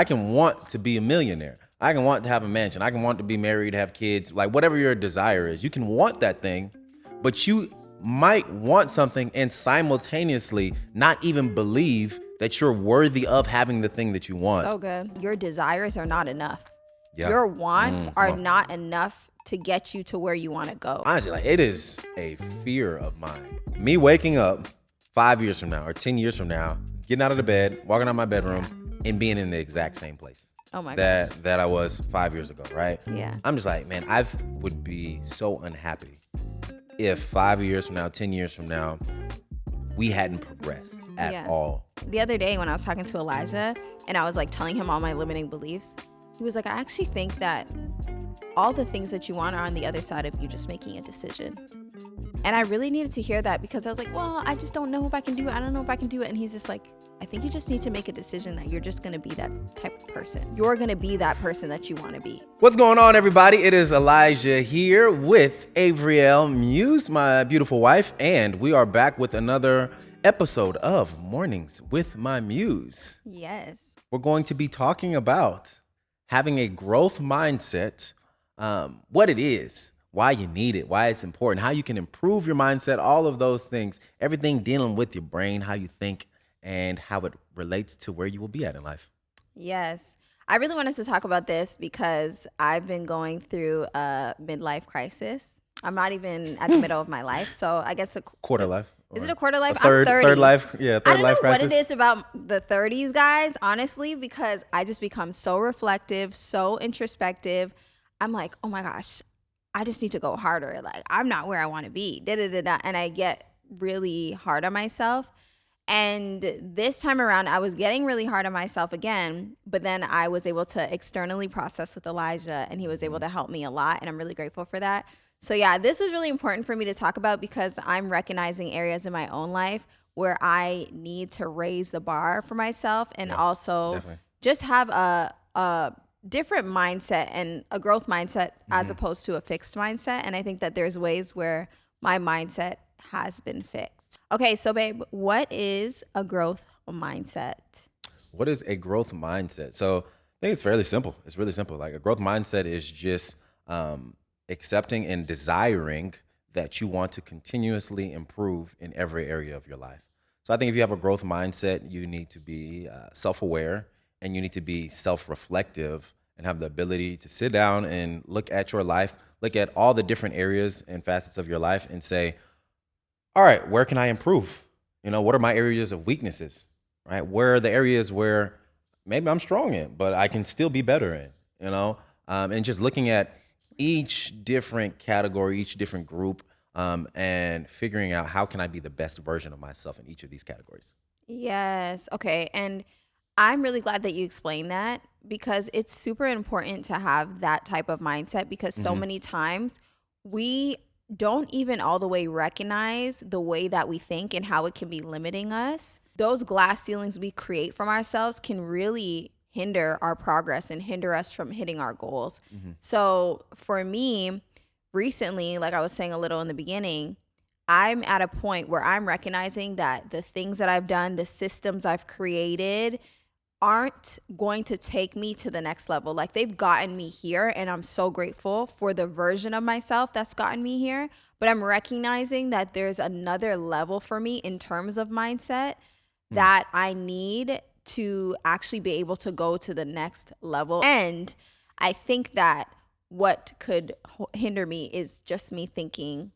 I can want to be a millionaire. I can want to have a mansion. I can want to be married, have kids, like whatever your desire is. You can want that thing, but you might want something and simultaneously not even believe that you're worthy of having the thing that you want. So good. Your desires are not enough. Yeah. Your wants are come on. not enough to get you to where you want to go. Honestly, like it is a fear of mine. Me waking up 5 years from now or 10 years from now, getting out of the bed, walking out my bedroom, and being in the exact same place. Oh my gosh. That I was 5 years ago, right? Yeah. I'm just like, man, I would be so unhappy if 5 years from now, 10 years from now, we hadn't progressed at all. The other day when I was talking to Elijah and I was like telling him all my limiting beliefs, he was like, I actually think that all the things that you want are on the other side of you just making a decision. And I really needed to hear that because I was like, well, I just don't know if I can do it. I don't know if I can do it. And he's just like, I think you just need to make a decision that you're just going to be that type of person. You're going to be that person that you want to be. What's going on, everybody? It is Elijah here with Avrielle Muse, my beautiful wife, and we are back with another episode of Mornings with My Muse. Yes. We're going to be talking about having a growth mindset, what it is, why you need it, why it's important, how you can improve your mindset, all of those things, everything dealing with your brain, how you think, and how it relates to where you will be at in life. Yes. I really want us to talk about this because I've been going through a midlife crisis. I'm not even at the middle of my life. So I guess Quarter life. Is it a quarter life? Third, I'm 30. Third life. Yeah, third life crisis. I don't know what it is about the 30s, guys, honestly, because I just become so reflective, so introspective. I'm like, oh my gosh, I just need to go harder. Like, I'm not where I want to be. And I get really hard on myself. And this time around, I was getting really hard on myself again, but then I was able to externally process with Elijah, and he was able to help me a lot, and I'm really grateful for that. So yeah, this was really important for me to talk about because I'm recognizing areas in my own life where I need to raise the bar for myself and also definitely just have a different mindset and a growth mindset as opposed to a fixed mindset. And I think that there's ways where my mindset has been fixed. Okay, so babe, what is a growth mindset? What is a growth mindset? So I think it's fairly simple. It's really simple. Like a growth mindset is just accepting and desiring that you want to continuously improve in every area of your life. So I think if you have a growth mindset, you need to be self-aware and you need to be self-reflective and have the ability to sit down and look at your life, look at all the different areas and facets of your life and say, all right, where can I improve? You know, what are my areas of weaknesses, right? Where are the areas where maybe I'm strong in, but I can still be better in, you know? And just looking at each different category, each different group, and figuring out how can I be the best version of myself in each of these categories. Yes. Okay. And I'm really glad that you explained that because it's super important to have that type of mindset because so many times we don't even all the way recognize the way that we think and how it can be limiting us. Those glass ceilings we create from ourselves can really hinder our progress and hinder us from hitting our goals. So for me, recently, like I was saying a little in the beginning, I'm at a point where I'm recognizing that the things that I've done, the systems I've created aren't going to take me to the next level. Like they've gotten me here and I'm so grateful for the version of myself that's gotten me here. But I'm recognizing that there's another level for me in terms of mindset that I need to actually be able to go to the next level. And I think that what could hinder me is just me thinking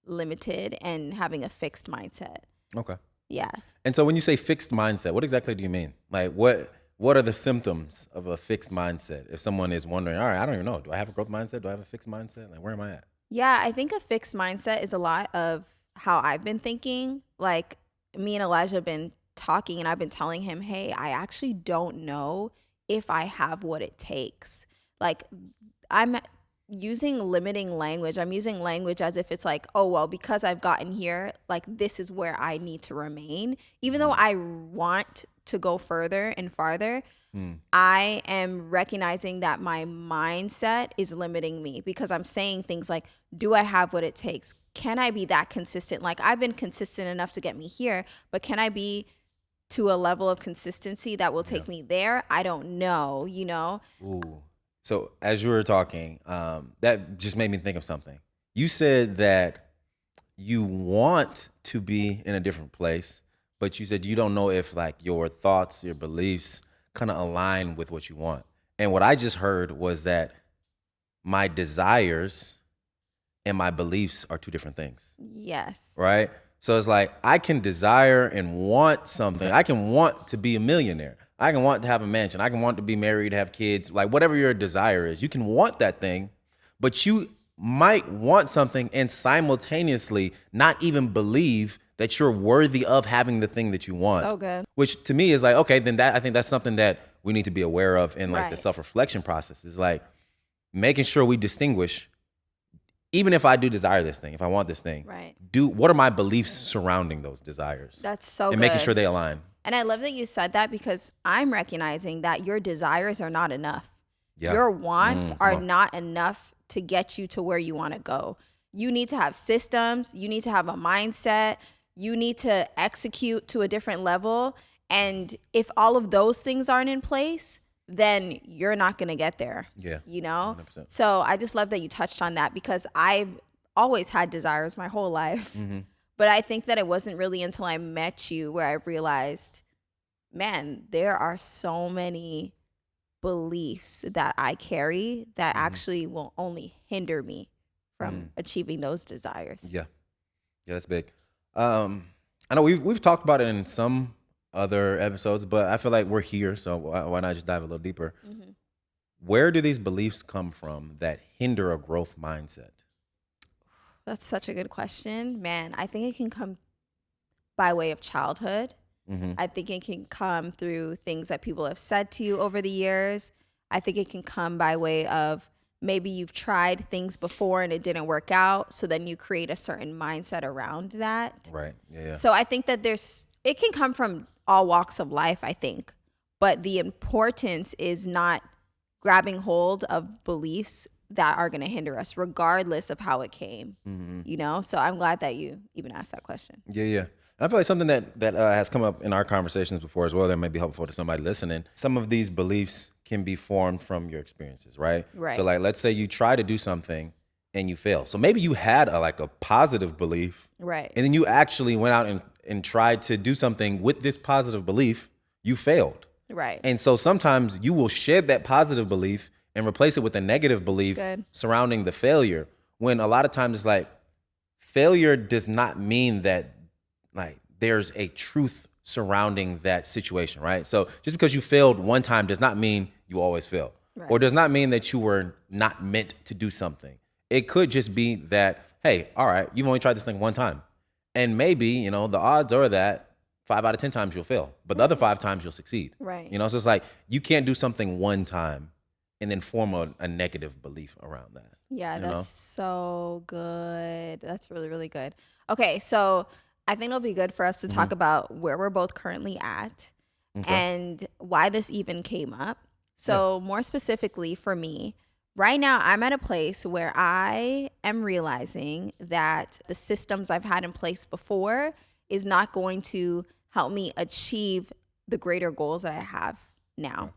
limited and having a fixed mindset. Okay. Yeah. And so when you say fixed mindset, what exactly do you mean? Like what are the symptoms of a fixed mindset? If someone is wondering, all right, I don't even know. Do I have a growth mindset? Do I have a fixed mindset? Like where am I at? Yeah, I think a fixed mindset is a lot of how I've been thinking. Like me and Elijah have been talking and I've been telling him, hey, I actually don't know if I have what it takes. Like I'm using limiting language. I'm using language as if it's like, oh, well, because I've gotten here, like this is where I need to remain. Even though I want to go further and farther, I am recognizing that my mindset is limiting me because I'm saying things like, do I have what it takes? Can I be that consistent? Like I've been consistent enough to get me here, but can I be to a level of consistency that will take me there. I don't know, Ooh. So as you were talking, that just made me think of something. You said that you want to be in a different place, but you said you don't know if like your thoughts, your beliefs kind of align with what you want. And what I just heard was that my desires and my beliefs are two different things. Yes. Right? So it's like I can desire and want something. I can want to be a millionaire. I can want to have a mansion. I can want to be married, have kids, like whatever your desire is. You can want that thing, but you might want something and simultaneously not even believe that you're worthy of having the thing that you want. So good. Which to me is like, okay, then I think that's something that we need to be aware of in like the Right. self-reflection process. Is like making sure we distinguish, even if I do desire this thing, if I want this thing, Right. what are my beliefs surrounding those desires? That's so and good. making sure they align. And I love that you said that because I'm recognizing that your desires are not enough. Yeah. Your wants come are on. not enough to get you to where you want to go. You need to have systems. You need to have a mindset. You need to execute to a different level. And if all of those things aren't in place, then you're not going to get there. Yeah. 100%. So I just love that you touched on that because I've always had desires my whole life. Mm-hmm. But I think that it wasn't really until I met you where I realized, man, there are so many beliefs that I carry that actually will only hinder me from achieving those desires. Yeah. Yeah, that's big. I know we've talked about it in some other episodes, but I feel like we're here, so why not just dive a little deeper? Mm-hmm. Where do these beliefs come from that hinder a growth mindset? That's such a good question. Man, I think it can come by way of childhood. Mm-hmm. I think it can come through things that people have said to you over the years. I think it can come by way of maybe you've tried things before and it didn't work out. So then you create a certain mindset around that. Right. Yeah. So I think that it can come from all walks of life, I think. But the importance is not grabbing hold of beliefs that are going to hinder us, regardless of how it came. So I'm glad that you even asked that question. Yeah. And I feel like something that has come up in our conversations before as well that might be helpful to somebody listening. Some of these beliefs can be formed from your experiences, right? Right. So like, let's say you try to do something and you fail. So maybe you had a positive belief, Right. and then you actually went out and tried to do something with this positive belief. You failed. Right. And so sometimes you will shed that positive belief and replace it with a negative belief good. surrounding the failure. When a lot of times it's like failure does not mean that like there's a truth surrounding that situation, right? So just because you failed one time does not mean you always fail. Right. Or does not mean that you were not meant to do something. It could just be that, hey, all right, you've only tried this thing one time. And maybe, the odds are that 5 out of 10 times you'll fail, but the other 5 times you'll succeed. Right. So it's like you can't do something one time and then form a negative belief around that. Yeah, that's so good. That's really, really good. Okay, so I think it'll be good for us to talk about where we're both currently at and why this even came up. So more specifically for me, right now I'm at a place where I am realizing that the systems I've had in place before is not going to help me achieve the greater goals that I have now.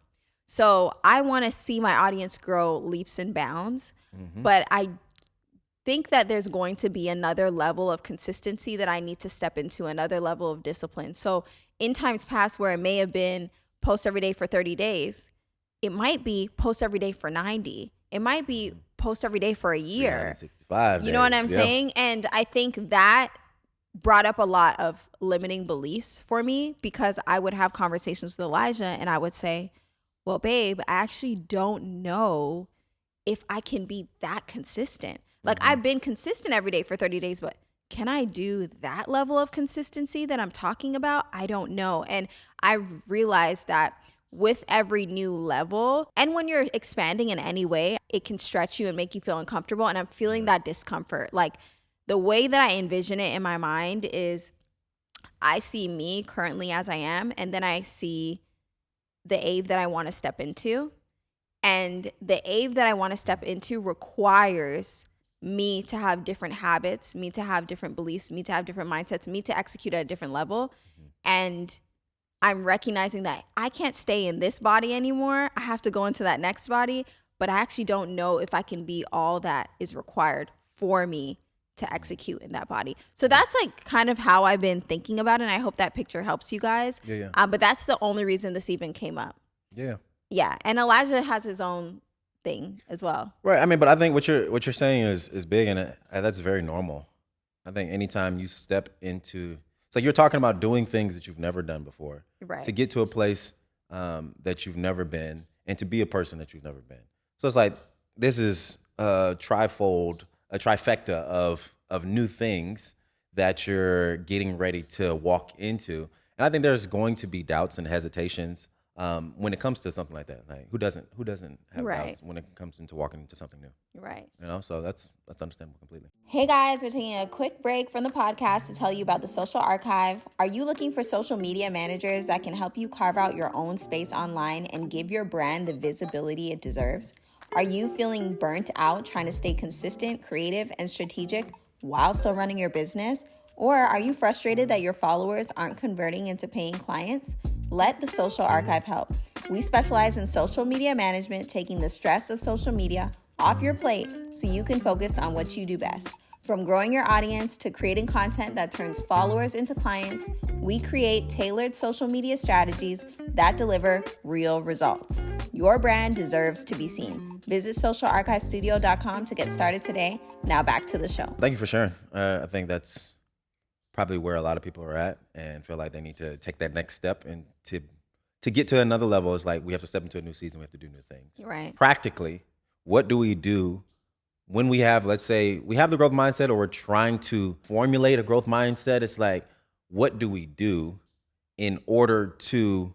So I want to see my audience grow leaps and bounds, but I think that there's going to be another level of consistency that I need to step into, another level of discipline. So in times past where it may have been post every day for 30 days, it might be post every day for 90. It might be post every day for a year. 365 You know what days, I'm yeah. saying? And I think that brought up a lot of limiting beliefs for me because I would have conversations with Elijah and I would say, well, babe, I actually don't know if I can be that consistent. Like I've been consistent every day for 30 days, but can I do that level of consistency that I'm talking about? I don't know. And I realized that with every new level, and when you're expanding in any way, it can stretch you and make you feel uncomfortable. And I'm feeling that discomfort. Like the way that I envision it in my mind is I see me currently as I am, and then I see the Ave that I want to step into. And the Ave that I want to step into requires me to have different habits, me to have different beliefs, me to have different mindsets, me to execute at a different level. And I'm recognizing that I can't stay in this body anymore. I have to go into that next body, but I actually don't know if I can be all that is required for me to execute in that body. So that's like kind of how I've been thinking about it. And I hope that picture helps you guys. Yeah. But that's the only reason this even came up. Yeah. Yeah. And Elijah has his own thing as well. Right. I mean, but I think what you're saying is big, and that's very normal. I think anytime you step into, it's like you're talking about doing things that you've never done before, Right. to get to a place that you've never been, and to be a person that you've never been. So it's like this is a trifecta of new things that you're getting ready to walk into. And I think there's going to be doubts and hesitations when it comes to something like that. Like who doesn't have Right. doubts when it comes into walking into something new? Right. You know, so that's understandable completely. Hey guys, we're taking a quick break from the podcast to tell you about the Social Archive. Are you looking for social media managers that can help you carve out your own space online and give your brand the visibility it deserves? Are you feeling burnt out trying to stay consistent, creative, and strategic while still running your business? Or are you frustrated that your followers aren't converting into paying clients? Let the Social Archive help. We specialize in social media management, taking the stress of social media off your plate so you can focus on what you do best. From growing your audience to creating content that turns followers into clients, we create tailored social media strategies that deliver real results. Your brand deserves to be seen. Visit socialarchivestudio.com to get started today. Now back to the show. Thank you for sharing. I think that's probably where a lot of people are at and feel like they need to take that next step, and to get to another level is like we have to step into a new season. We have to do new things. Right. Practically, what do we do when we have, let's say, we have the growth mindset, or we're trying to formulate a growth mindset? It's like, what do we do in order to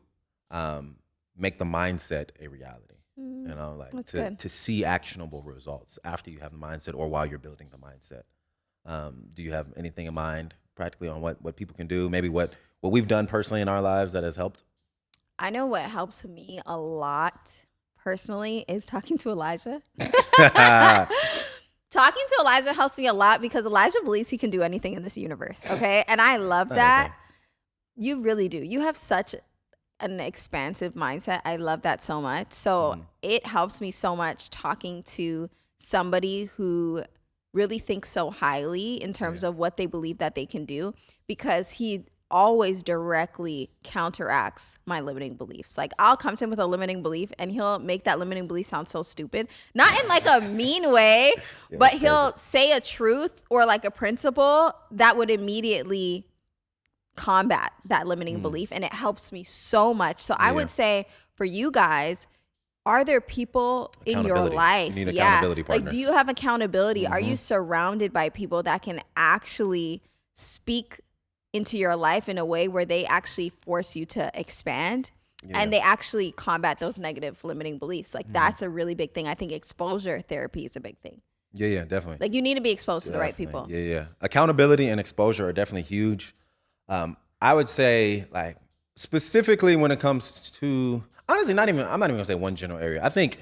make the mindset a reality? You know, like to see actionable results after you have the mindset or while you're building the mindset. Do you have anything in mind practically on what people can do? Maybe what we've done personally in our lives that has helped? I know what helps me a lot personally is talking to Elijah. Talking to Elijah helps me a lot because Elijah believes he can do anything in this universe. Okay. And I love that. You really do. You have such an expansive mindset. I love that so much. So it helps me so much talking to somebody who really thinks so highly in terms of what they believe that they can do, because he always directly counteracts my limiting beliefs. Like I'll come to him with a limiting belief and he'll make that limiting belief sound so stupid, not in like a mean way, but he'll say a truth or like a principle that would immediately combat that limiting belief. And it helps me so much. So I would say for you guys, are there people in your life? You need accountability partners. Like, do you have accountability? Are you surrounded by people that can actually speak into your life in a way where they actually force you to expand and they actually combat those negative limiting beliefs? Like that's a really big thing. I think exposure therapy is a big thing. Yeah, definitely. Like you need to be exposed to the right people. Yeah. Accountability and exposure are definitely huge. I would say, like, specifically when it comes to, honestly, I'm not even gonna say one general area. I think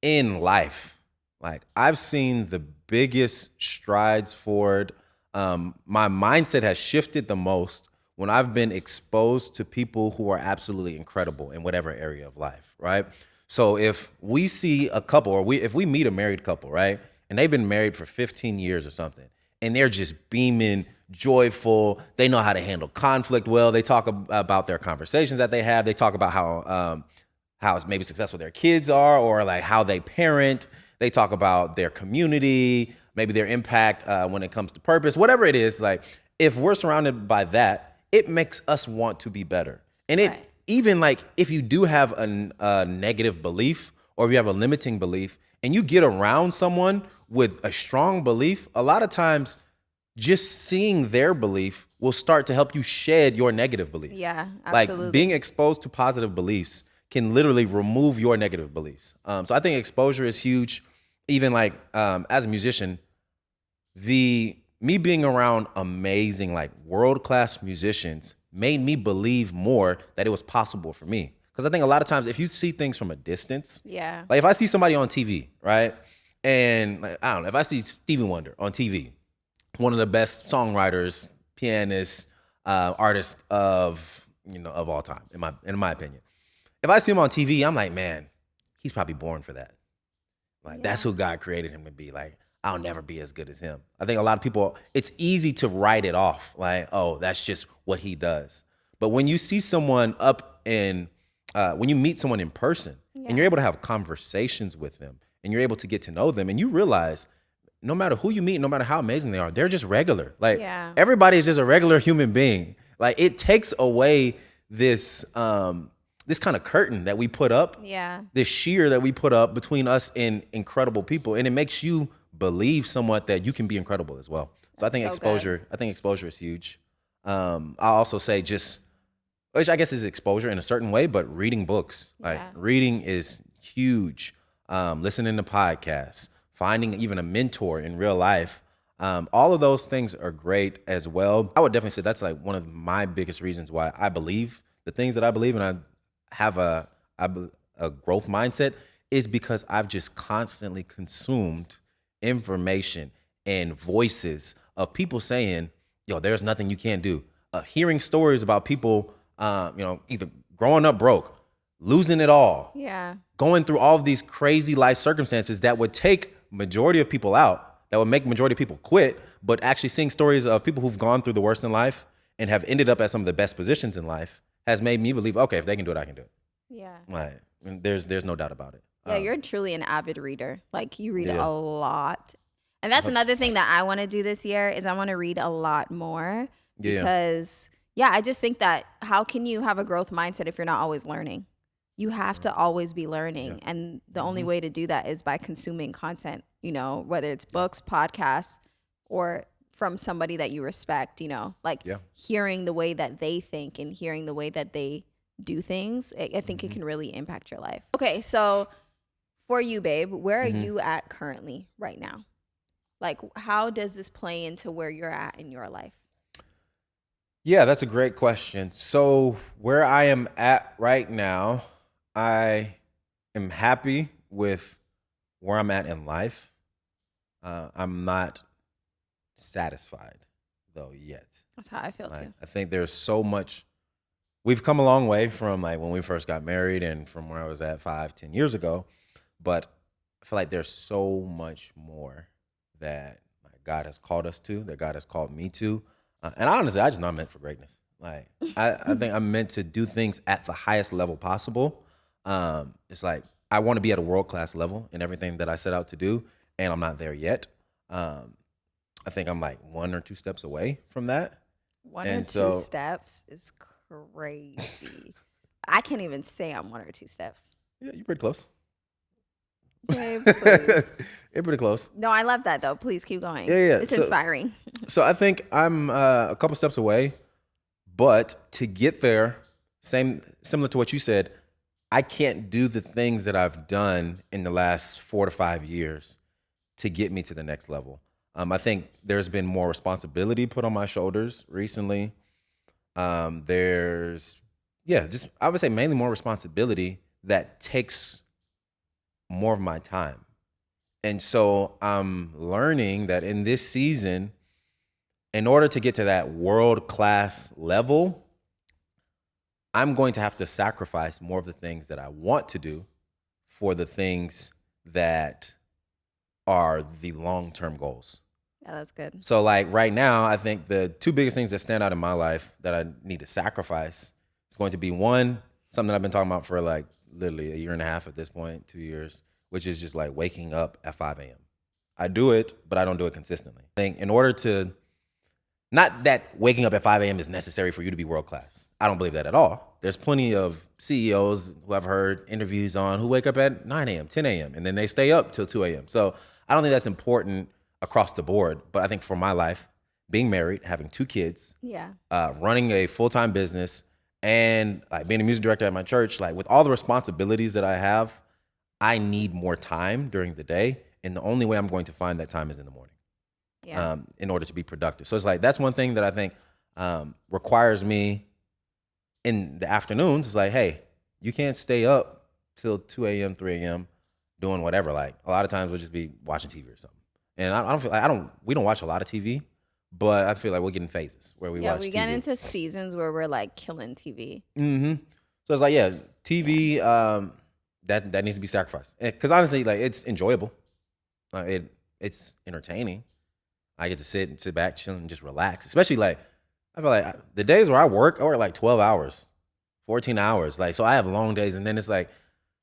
in life, like I've seen the biggest strides forward. My mindset has shifted the most when I've been exposed to people who are absolutely incredible in whatever area of life, right? So if we see a couple, or if we meet a married couple, right, and they've been married for 15 years or something, and they're just beaming, joyful, they know how to handle conflict well, they talk about their conversations that they have, they talk about how maybe successful their kids are, or like how they parent, they talk about their community, maybe their impact when it comes to purpose, whatever it is. Like if we're surrounded by that, it makes us want to be better. And it even like if you do have a negative belief, or if you have a limiting belief, and you get around someone with a strong belief, a lot of times just seeing their belief will start to help you shed your negative beliefs. Yeah, absolutely. Like being exposed to positive beliefs can literally remove your negative beliefs. So I think exposure is huge. Even like as a musician, me being around amazing, like world-class musicians made me believe more that it was possible for me. Because I think a lot of times if you see things from a distance, like if I see somebody on TV, right? And like, I don't know, if I see Stevie Wonder on TV, one of the best songwriters, pianists, artists of of all time, in my opinion. If I see him on TV, I'm like, man, he's probably born for that. Like, that's who God created him to be. Like, I'll never be as good as him. I think a lot of people, it's easy to write it off. Like, oh, that's just what he does. But when you see someone when you meet someone in person and you're able to have conversations with them and you're able to get to know them and you realize no matter who you meet, no matter how amazing they are, they're just regular. Like, everybody is just a regular human being. Like, it takes away this kind of curtain that we put up, this sheer that we put up between us and incredible people, and it makes you believe somewhat that you can be incredible as well. So I think exposure is huge. I'll also say which I guess is exposure in a certain way, but reading books, like reading is huge. Listening to podcasts, finding even a mentor in real life. All of those things are great as well. I would definitely say that's like one of my biggest reasons why I believe the things that I believe, and I have a growth mindset, is because I've just constantly consumed information and voices of people saying, yo, there's nothing you can't do. Hearing stories about people, either growing up broke, losing it all, going through all of these crazy life circumstances that would take majority of people out, that would make majority of people quit, but actually seeing stories of people who've gone through the worst in life and have ended up at some of the best positions in life has made me believe, okay, if they can do it, I can do it. Yeah. Right. And there's no doubt about it. Yeah, you're truly an avid reader. Like, you read a lot. And that's another thing that I want to do this year is I want to read a lot more because I just think that how can you have a growth mindset if you're not always learning? You have to always be learning. And the only way to do that is by consuming content, whether it's books, podcasts, or from somebody that you respect, hearing the way that they think and hearing the way that they do things. I think it can really impact your life. Okay, so for you, babe, where are you at currently right now? Like, how does this play into where you're at in your life? Yeah, that's a great question. So where I am at right now, I am happy with where I'm at in life. I'm not satisfied though yet. That's how I feel too. I think there's so much. We've come a long way from like when we first got married and from where I was at 5-10 years ago, but I feel like there's so much more that God has called us to, that God has called me to. And honestly, I just know I'm meant for greatness. Like, I think I'm meant to do things at the highest level possible. It's like I want to be at a world-class level in everything that I set out to do, and I'm not there yet. I think I'm like 1 or 2 steps away from that. One or two steps is crazy. I can't even say I'm 1 or 2 steps. Yeah, you're pretty close. Babe, please. You're pretty close. No, I love that though. Please keep going. Yeah. It's inspiring. So I think I'm a couple steps away, but to get there, similar to what you said, I can't do the things that I've done in the last 4 to 5 years to get me to the next level. I think there's been more responsibility put on my shoulders recently. I would say mainly more responsibility that takes more of my time. And so I'm learning that in this season, in order to get to that world-class level, I'm going to have to sacrifice more of the things that I want to do for the things that are the long-term goals. Yeah, that's good. So like right now, I think the 2 biggest things that stand out in my life that I need to sacrifice is going to be, one, something that I've been talking about for like literally 1.5 years at this point, 2 years, which is just like waking up at 5 a.m. I do it, but I don't do it consistently. I think in order to, not that waking up at 5 a.m. is necessary for you to be world class. I don't believe that at all. There's plenty of CEOs who I've heard interviews on who wake up at 9 a.m., 10 a.m., and then they stay up till 2 a.m. So I don't think that's important across the board. But I think for my life, being married, having 2 kids, running a full-time business, and like being a music director at my church, like with all the responsibilities that I have, I need more time during the day. And the only way I'm going to find that time is in the morning. In order to be productive. So it's like, that's one thing that I think requires me in the afternoons. It's like, hey, you can't stay up till 2 a.m., 3 a.m. doing whatever. Like a lot of times we'll just be watching TV or something. And we don't watch a lot of TV, but I feel like we're getting phases where we Yeah, watch we get TV. into seasons where we're like killing TV. So it's like, yeah, TV, that needs to be sacrificed. Because honestly, like, it's enjoyable. It's entertaining. I get to sit back, chill, and just relax. Especially like, I feel like the days where I work like 12 hours, 14 hours. Like, so I have long days, and then it's like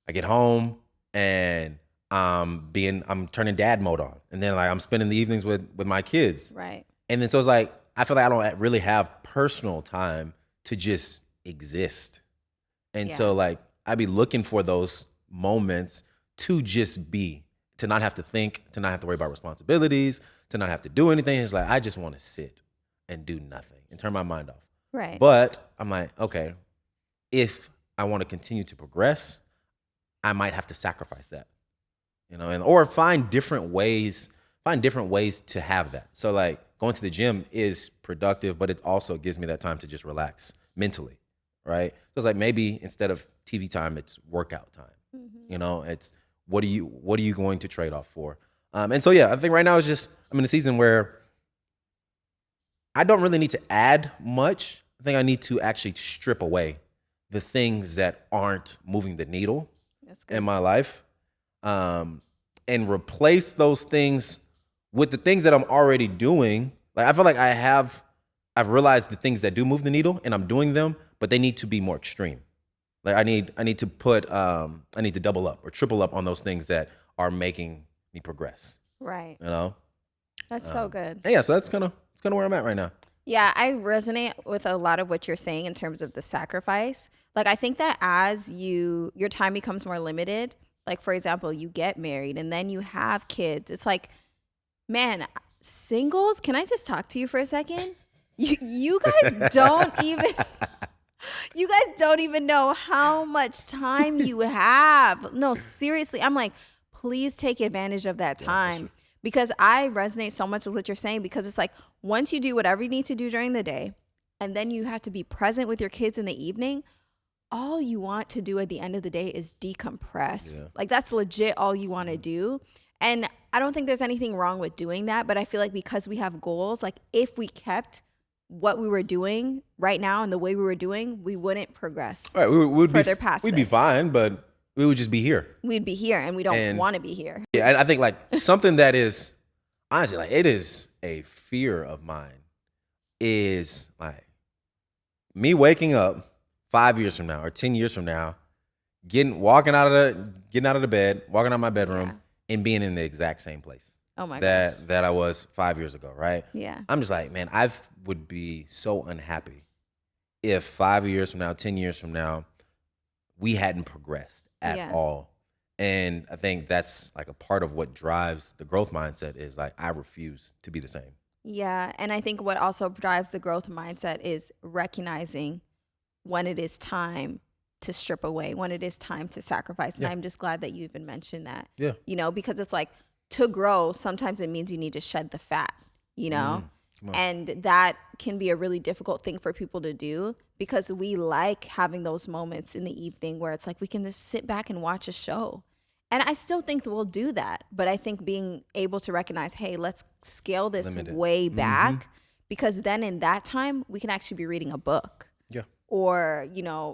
I get home and I'm turning dad mode on, and then like I'm spending the evenings with my kids, Right. and then so it's like I feel like I don't really have personal time to just exist, and Yeah. so like I be looking for those moments to just be, to not have to think, to not have to worry about responsibilities, to not have to do anything. It's like I just want to sit and do nothing and turn my mind off. Right. But I'm like, okay, if I want to continue to progress, I might have to sacrifice that, and or find different ways to have that. So like going to the gym is productive, but it also gives me that time to just relax mentally, right? So it's like maybe instead of TV time, it's workout time. It's what are you going to trade off for? And so yeah, I think right now it's just I'm in a season where I don't really need to add much. I think I need to actually strip away the things that aren't moving the needle in my life, and replace those things with the things that I'm already doing. Like I feel like I've realized the things that do move the needle, and I'm doing them, but they need to be more extreme. Like I need to double up or triple up on those things that are making me progress. Right. You know, That's so good. yeah. So that's kind of where I'm at right now. Yeah, I resonate with a lot of what you're saying in terms of the sacrifice. Like I think that as your time becomes more limited, like for example, you get married and then you have kids. It's like, man, singles, can I just talk to you for a second? You guys don't even you guys don't even know how much time you have. No, seriously. I'm like, please take advantage of that time. Because I resonate so much with what you're saying, because it's like once you do whatever you need to do during the day and then you have to be present with your kids in the evening, all you want to do at the end of the day is decompress. Yeah. Like that's legit all you want to do. And I don't think there's anything wrong with doing that, but I feel like because we have goals, like if we kept what we were doing right now and the way we were doing, we wouldn't progress. Right, we would further past we'd this. be fine, but we would just be here. We'd be here, and we don't want to be here. Yeah, I think like something that is honestly like it is a fear of mine is like me waking up 5 years from now or 10 years from now, walking out of the bed, walking out of my bedroom, and being in the exact same place. Oh my gosh. That I was 5 years ago, right? Yeah. I'm just like, man, I would be so unhappy if 5 years from now, 10 years from now, we hadn't progressed at all. And I think that's like a part of what drives the growth mindset is like, I refuse to be the same. Yeah. And I think what also drives the growth mindset is recognizing when it is time to strip away, when it is time to sacrifice. And I'm just glad that you even mentioned that. Yeah. Because it's like to grow, sometimes it means you need to shed the fat, and that can be a really difficult thing for people to do because we like having those moments in the evening where it's like we can just sit back and watch a show. And I still think that we'll do that. But I think being able to recognize, hey, let's scale this way back, because then in that time, we can actually be reading a book. Yeah. Or,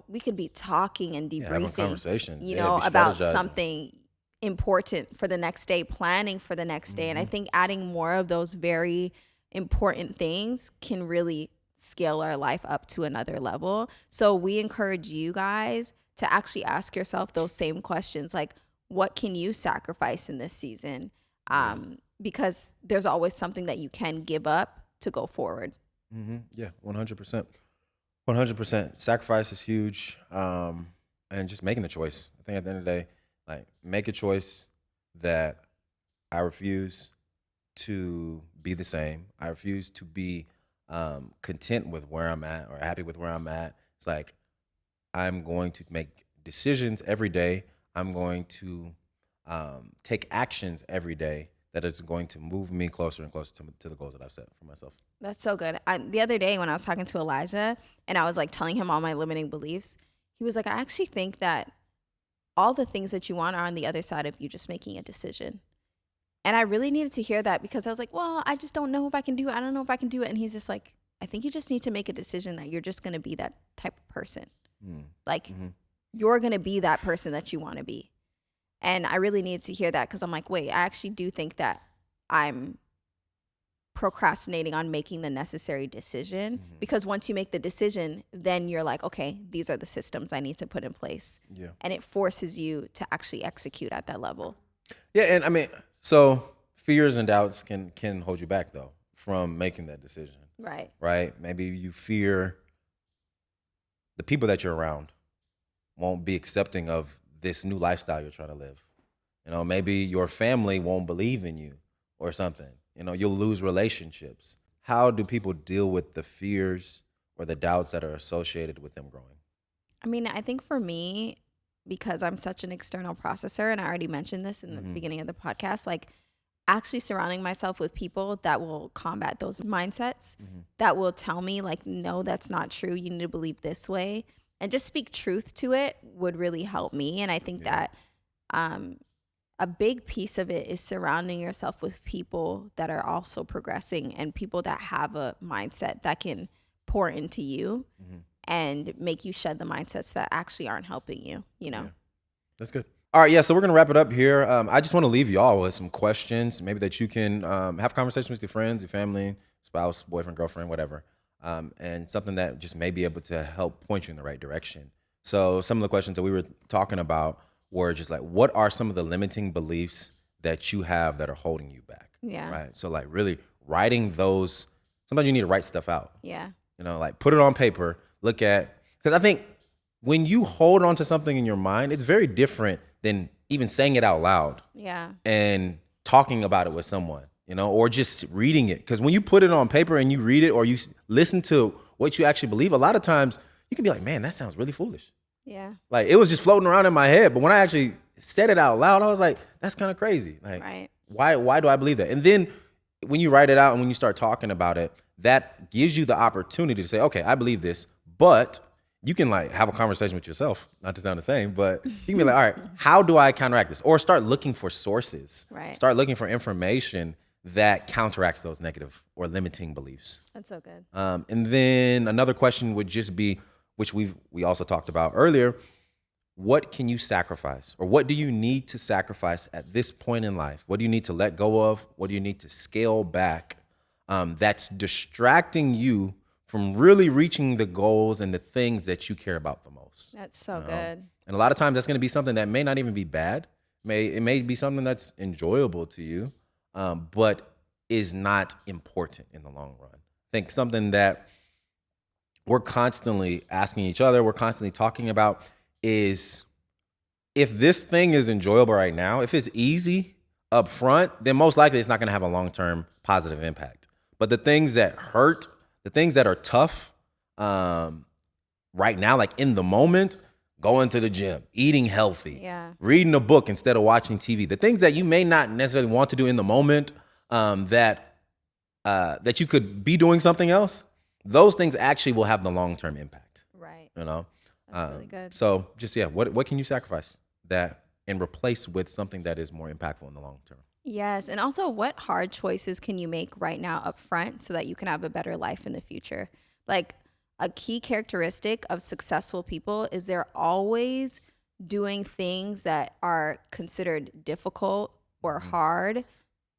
we could be talking and debriefing, having conversations, about something important for the next day, planning for the next day. And I think adding more of those very important things can really scale our life up to another level. So we encourage you guys to actually ask yourself those same questions, like, what can you sacrifice in this season? Because there's always something that you can give up to go forward. Yeah, 100%. 100%. Sacrifice is huge. And just making the choice. I think at the end of the day, like, make a choice that I refuse to be the same. I refuse to be content with where I'm at or happy with where I'm at. It's like I'm going to make decisions every day. I'm going to take actions every day that is going to move me closer and closer to the goals that I've set for myself. That's so good. The other day when I was talking to Elijah and I was like telling him all my limiting beliefs, he was like, I actually think that all the things that you want are on the other side of you just making a decision. And I really needed to hear that because I was like, well, I just don't know if I can do it. I don't know if I can do it. And he's just like, I think you just need to make a decision that you're just going to be that type of person. Like, you're going to be that person that you want to be. And I really needed to hear that because I'm like, wait, I actually do think that I'm procrastinating on making the necessary decision, because once you make the decision, then you're like, okay, these are the systems I need to put in place. Yeah. And it forces you to actually execute at that level. Yeah. And I mean, so fears and doubts can hold you back though from making that decision. Right. Right. Maybe you fear the people that you're around won't be accepting of this new lifestyle you're trying to live. You know, maybe your family won't believe in you or something. You know, you'll lose relationships. How do people deal with the fears or the doubts that are associated with them growing? I mean, I think for me, because I'm such an external processor, and I already mentioned this in the beginning of the podcast, like actually surrounding myself with people that will combat those mindsets, that will tell me like, no, that's not true. You need to believe this way, and just speak truth to it would really help me. And I think that a big piece of it is surrounding yourself with people that are also progressing and people that have a mindset that can pour into you and make you shed the mindsets that actually aren't helping you, you know? Yeah. That's good. All right. Yeah. So we're going to wrap it up here. I just want to leave y'all with some questions, maybe that you can have conversations with your friends, your family, spouse, boyfriend, girlfriend, whatever. And something that just may be able to help point you in the right direction. So some of the questions that we were talking about were just like, what are some of the limiting beliefs that you have that are holding you back? Yeah. Right. So like really writing those, sometimes you need to write stuff out. Yeah. You know, like put it on paper, look at, because I think when you hold on to something in your mind, it's very different than even saying it out loud. Yeah. And talking about it with someone, you know, or just reading it. Because when you put it on paper and you read it or you listen to what you actually believe, a lot of times you can be like, man, that sounds really foolish. Yeah. Like it was just floating around in my head. But when I actually said it out loud, I was like, that's kind of crazy. Like, why do I believe that? And then when you write it out and when you start talking about it, that gives you the opportunity to say, okay, I believe this, but you can like have a conversation with yourself, not to sound the same, but you can be like, all right, how do I counteract this? Or start looking for sources. Right. Start looking for information that counteracts those negative or limiting beliefs. That's so good. And then another question would just be, which we also talked about earlier, what can you sacrifice, or what do you need to sacrifice at this point in life? What do you need to let go of? What do you need to scale back that's distracting you from really reaching the goals and the things that you care about the most? That's so good. And a lot of times that's going to be something that may not even be bad. It may be something that's enjoyable to you, but is not important in the long run. I think something that we're constantly asking each other, we're constantly talking about is, if this thing is enjoyable right now, if it's easy up front, then most likely it's not going to have a long-term positive impact. But the things that hurt, the things that are tough right now, like in the moment, going to the gym, eating healthy, reading a book instead of watching TV, the things that you may not necessarily want to do in the moment, that you could be doing something else, those things actually will have the long-term impact. Right. You know? That's really good. So just, what can you sacrifice that and replace with something that is more impactful in the long term? Yes. And also, what hard choices can you make right now up front so that you can have a better life in the future? Like, a key characteristic of successful people is they're always doing things that are considered difficult or hard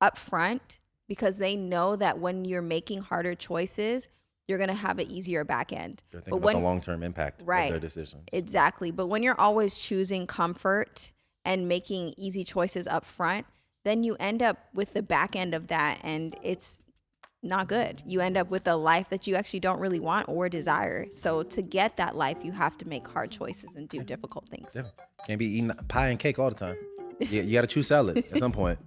up front, because they know that when you're making harder choices, you're going to have an easier back end. They're thinking about the long-term impact of their decisions. Exactly. But when you're always choosing comfort and making easy choices up front, then you end up with the back end of that, and it's not good. You end up with a life that you actually don't really want or desire. So to get that life, you have to make hard choices and do difficult things. Yeah. Can't be eating pie and cake all the time. You got to choose salad at some point.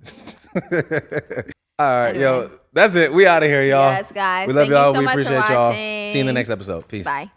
All right, anyway. Yo, that's it. We out of here, y'all. Yes, guys. We love Thank y'all. You so we much appreciate for y'all. watching. See you in the next episode. Peace. Bye.